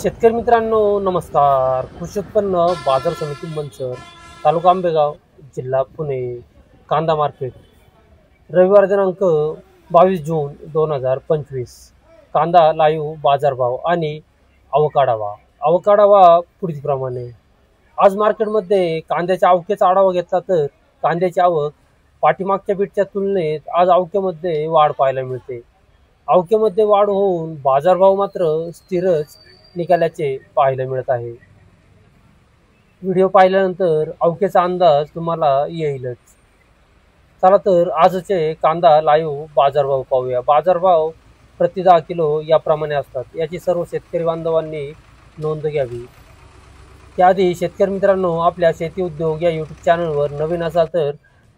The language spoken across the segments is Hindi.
शेतकरी मित्रांनो नमस्कार. कृषी उत्पन्न बाजार समिती मंचर, तालुका आंबेगाव, जिल्हा पुणे. कांदा मार्केट रविवार दिनांक 22 जून 2025. कांदा लाईव्ह बाजारभाव आणि अवकाढा पुढीलप्रमाणे. आज मार्केटमध्ये कांद्याच्या आवकेचा आढावा घेतला तर कांद्याची आवक पाठीमागच्या बीटच्या तुलनेत आज आवकेमध्ये वाढ पाहायला मिळते. आवकेमध्ये वाढ होऊन बाजारभाव मात्र स्थिरच निघाल्याचे पाहायला मिळत आहे. व्हिडिओ पाहिल्यानंतर आवकेचा अंदाज तुम्हाला येईलच. चला तर आजचे कांदा लाईव्ह बाजारभाव पाहूया. बाजारभाव प्रति 10 किलो याप्रमाणे असतात. याची सर्व शेतकरी बांधवांनी नोंद घ्यावी. त्याआधी शेतकरी मित्रांनो, आपल्या शेती उद्योग या यूट्यूब चॅनलवर नवीन असाल तर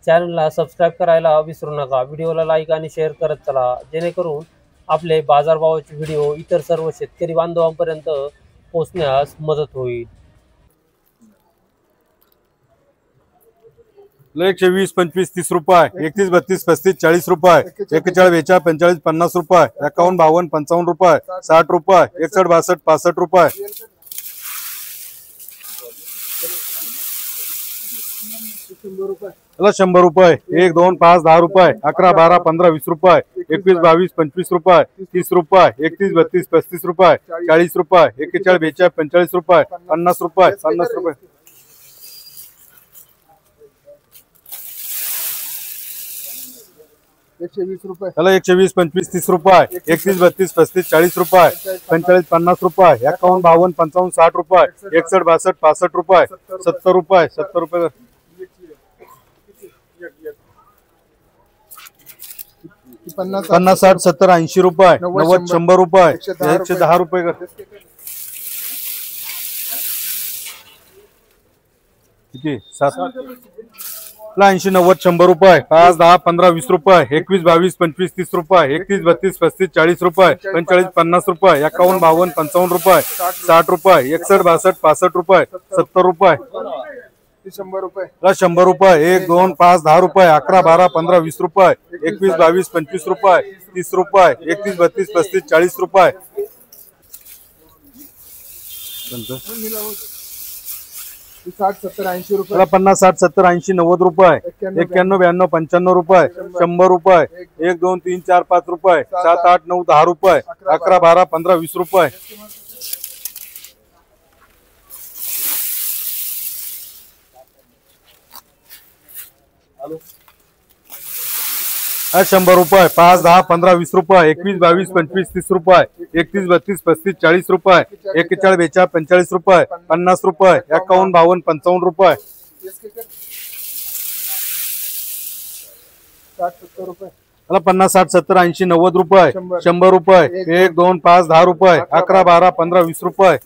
चॅनलला सबस्क्राईब करायला विसरू नका. व्हिडिओला लाईक आणि शेअर करत चला, जेणेकरून आपले बाजारभावाचे व्हिडिओ इतर सर्व शेतकरी बांधवांपर्यंत पोहोचण्यास मदत होईल. 120, 25, 30 रुपये, 31, 32, 35, 40 रुपये, 41, 42, 45, 50 रुपये, 51, 52, 55 रुपये, 60 रुपये, 61, 62, 65 रुपये, 100 रुपये, 1, 2, 5, 10 रुपये, 11, 12, 15, 20 रुपये, 21, 22, 25 रुपये, 30 रुपये, 31, 32, 35 रुपये, 40 रुपये, 41, 42, 45 रुपये, 50 रुपये, 50 रुपये, 120 रुपये, 120, 25, 30 रुपये, 31, 32, 35, 40 रुपये, 45, 50 रुपये, 51, 52, 55, 60 रुपये, 61, 62, 65 रुपये, 70 रुपये, 70 रुपये, 50, 50, 60, 70, 80 रुपये, 90, 100 रुपये, 110 रुपये, किती 80, 90, 100 रुपये, 5, 10, 15, 20 रुपये, 21, 22, 25, 30 रुपये, 31, 32, 35, 40 रुपये, 45, 50 रुपये, 51, 52, 55 रुपये, 60 रुपये, 61, 62, 65 रुपये, 70 रुपये, 100 रुपये, 100 रुपये, 1, 2, 5, 10 रुपये, 11, 12, 15, 20 रुपये, 21, 22, 25 रुपये, 30 रुपये, 31, 32, 35, 40 रुपये, 60, 70, 80 रुपये, 50, 60, 70, 80, 90 रुपये, 91, 92, 95 रुपये, 100 रुपये, 1, 2, 3, 4, 5 रुपये, 7, 8, 9, 10 रुपये, 11, 12, 15, 20 रुपये, 100 रुपये, 5, 10, 15, 20 रुपये, 21, 22, 25, 30 रुपये, 31, 32, 35, 40 रुपये, 41, 42, 45 रुपये, 50 रुपये, 51, 52, 55 रुपये, 60, 70 रुपये, 50, 60, 70, 80, 90 रुपये, 100 रुपये, 1, 2, 5, 10 रुपये, 11, 12, 15, 20 रुपये,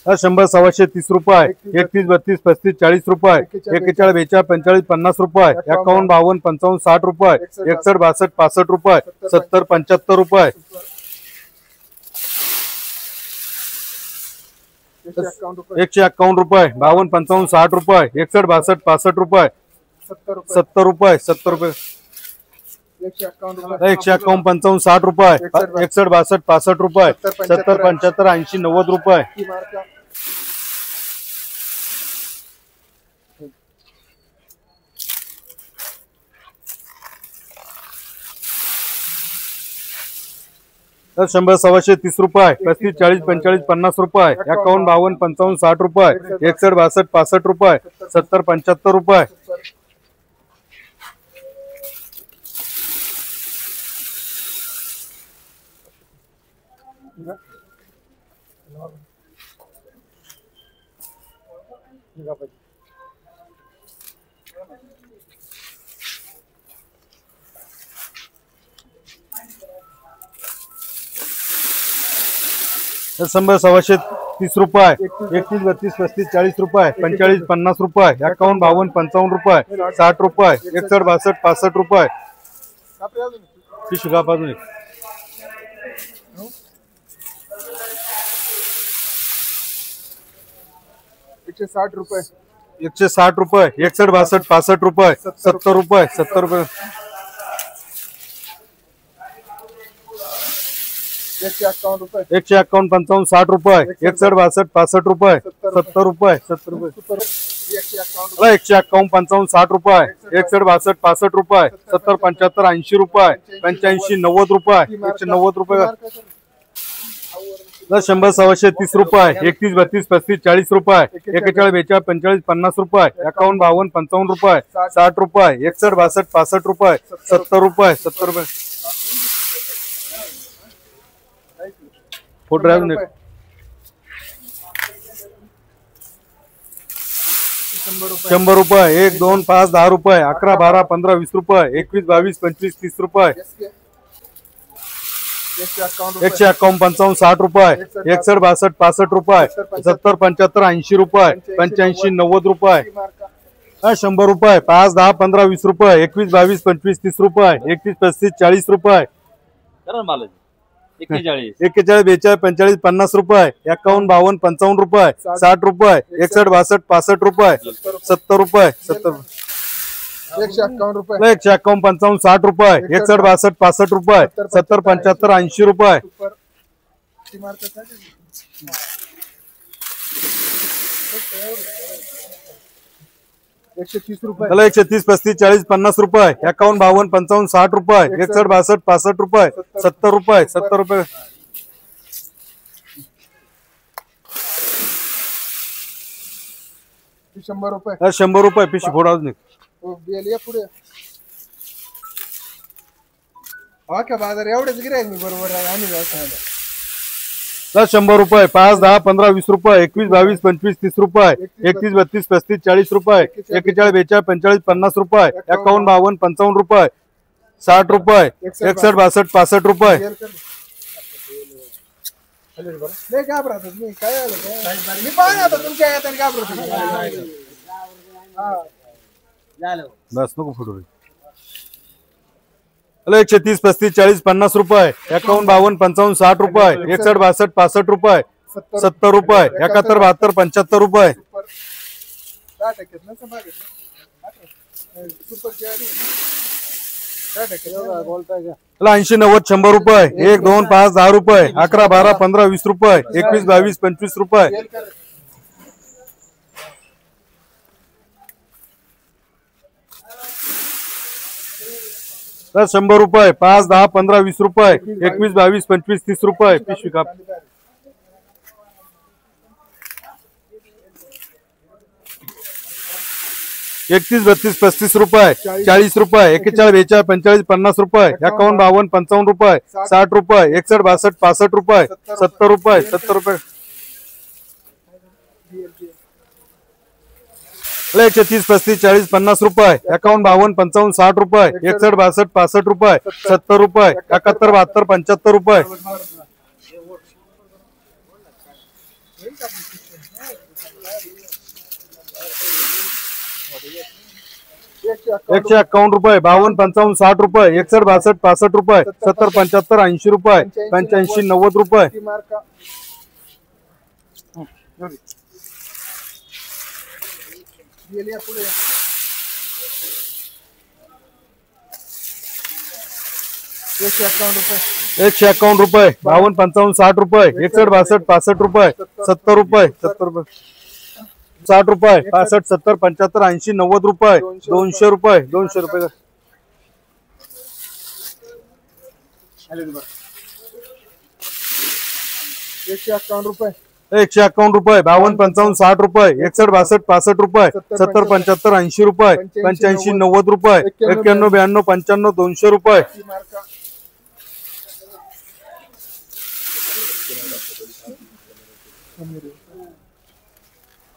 100, 130 रुपये, 31, 32, 35, 40 रुपये, 41, 42, 45, 50 रुपये, 51, 52, 55, 60 रुपये, 61, 62, 65 रुपये, 70, 75 रुपये, 151 रुपये, 52, 55, 60 रुपये, 61, 62, 65 रुपये, 70 रुपये, 70 रुपये, 151, 55, 60 रुपये, 61, 62, 65 रुपये, 70, 75, 80, 90 रुपये, 100, 130 रुपये, 35, 40, 45, 50 रुपये, 51, 52, 55, 60 रुपये, 61, 62, 65 रुपये, 70, 75 रुपये, 100, 130 रुपये, 31, 32, 35, 40 रुपये, 45, 50 रुपये, 51, 52, 55 रुपये, 60 रुपये, 61, 62, 65 रुपये, शिगा बाजून 160 रुपये, 160 रुपये, 61, 62, 65 रुपये, 70 रुपये, 70 रुपये, 151 रुपये 151 55 60 रुपये 61 62 65 रुपये 70 रुपये 70 रुपये सुपर 151 151 55 60 रुपये 61 62 65 रुपये 70 75 80 रुपये 85 90 रुपये 190 रुपये 100 सव्वाशे 30 रुपये 31 32 35 40 रुपये 41 42 45 50 रुपये 51 52 55 रुपये 60 रुपये 61 62 65 रुपये 70 रुपये 70 रुपये फोटो आहे रुपये 100 रुपये 1 2 5 10 रुपये 11 12 15 20 रुपये 21 22 25 30 रुपये 151 55 60 रुपये 61 62 65 रुपये 70 75 80 रुपये 85 90 रुपये 100 रुपये 5 10 15 20 रुपये 21 22 25 30 रुपये 31 35 40 रुपये 41 42 45 50 रुपये 51 52 55 रुपये 60 रुपये 61 62 65 रुपये 70 रुपये 70 151 रुपये 151 55 60 रुपये 61 62 65 रुपये 70 75 80 रुपये सुपर ती मार्केट आहे 130 रुपये त्याला 130 35 40 50 रुपये 51 52 55 60 रुपये 61 62 65 रुपये 70 रुपये 70 रुपये 100 रुपये 100 रुपये पिशवी फोड अजून एक. बिल या पुढे हा का बाजार एवढेच गिरायक मी बरोबर आहे आणि व्यवसायाला 100 रुपये 5 10 15 20 रुपये 21 22 25 30 रुपये 31 32 35 40 रुपये 41 42 45 50 रुपये 51 52 55 रुपये 60 रुपये 61 62 65 रुपये नाही घाबरत मी काय आलं काय मी पाहून आता तुमच्या येताना घाबरत बस नको फोटो 130 35 40 50 रुपये 51 52 55 60 रुपये 61 62 65 रुपये 70 रुपये 71 72 75 रुपये 10% ना सांभाळत सुपर गाडी 10% बोलताय का 80 90 100 रुपये 1 2 5 10 रुपये 11 12 15 20 रुपये 21 22 25 रुपये 100 रुपये 5 10 15 20 रुपये 21 22 25 30 रुपये पिशवी काप 31 32 35 रुपये 40 रुपये 41 42 45 50 रुपये 51 52 55 रुपये 60 रुपये 61 62 65 रुपये 70 रुपये 70 रुपये 130 35 40 50 रुपये 51 52 55 60 रुपये 61 62 65 रुपये 70 रुपये 71 72 75 रुपये 151 रुपये 52 55 60 रुपये 61 62 65 रुपये 70 75 80 रुपये 85 90 रुपये ती मार्का बिल या पुढे 151 रुपये 151 रुपये 52 55 60 रुपये 61 62 65 रुपये 70 रुपये 70 रुपये 60 रुपये 65 70 75 80 90 रुपये 200 रुपये 200 रुपये 151 रुपये 151 रुपये 52 55 60 रुपये 61 62 65 रुपये 70 75 80 रुपये 85 90 रुपये 91 92 95 200 रुपये ती मार्का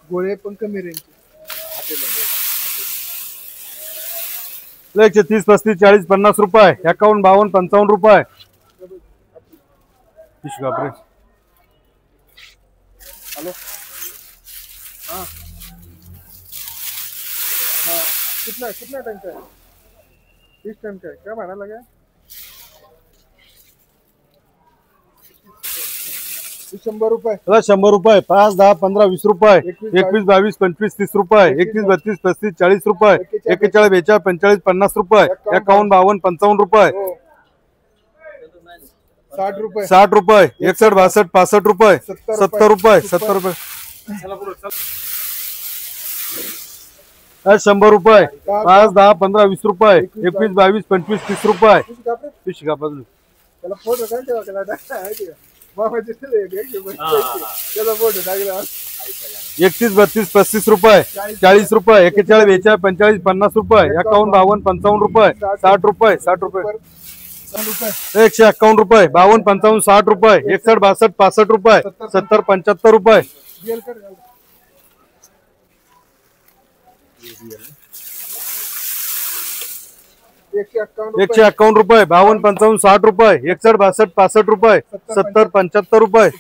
गोळे पण कमी रेंज 130 35 40 50 रुपये 51 52 55 रुपये पिशवी बापरे हेलो हाँ हाँ कितना कितना टन का है 30 टन का है क्या भाड़ा लगा 100 रुपये 100 रुपये 5 10 15 20 रुपये 21 22 25 30 रुपये 31 32 35 40 रुपये 41 42 45 50 रुपये 51 52 55 रुपये हो 60 रुपये 60 रुपये 61 62 65 रुपये 70 रुपये 70 रुपये 100 रुपये 5 10 15 20 रुपये 21 22 25 30 रुपये पिशवी का बाजू त्याला फोटो काय ठेवा त्याला मामाचे त्याचा फोटो टाकला 31 32 35 रुपये 40 रुपये 41 42 45 50 रुपये 51 52 55 रुपये 60 रुपये 60 रुपये 151 रुपये 52 55 60 रुपये 61 62 65 रुपये 70 75 रुपये 151 रुपये 52 55 60 रुपये 61 62 65 रुपये 70 75 रुपये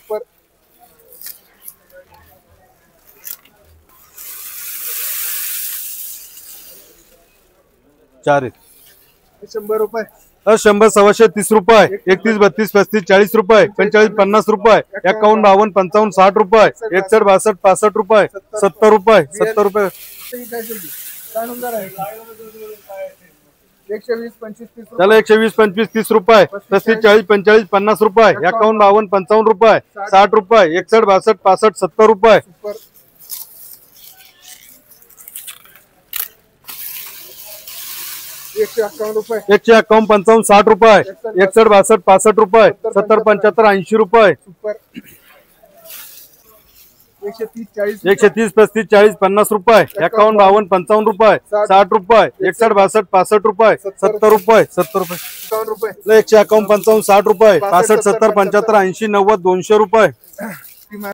100 रुपये 100 सव्वाशे 30 रुपये 31 32 35 40 रुपये 45 50 रुपये 51 52 55 60 रुपये 61 62 65 रुपये 70 रुपये 70 रुपये 120 25 30 चला 120 25 30 रुपये 35 40 45 50 रुपये 51 52 55 रुपये 60 रुपये 61 62 65 70 रुपये 151 रुपये 151 55 60 रुपये 61 62 65 रुपये 70 75 80 रुपये 130 35 40 50 रुपये 51 52 55 रुपये 60 रुपये 61 62 65 रुपये 70 रुपये 70 रुपये 151 55 60 रुपये 65 70 75 80 90 200 रुपये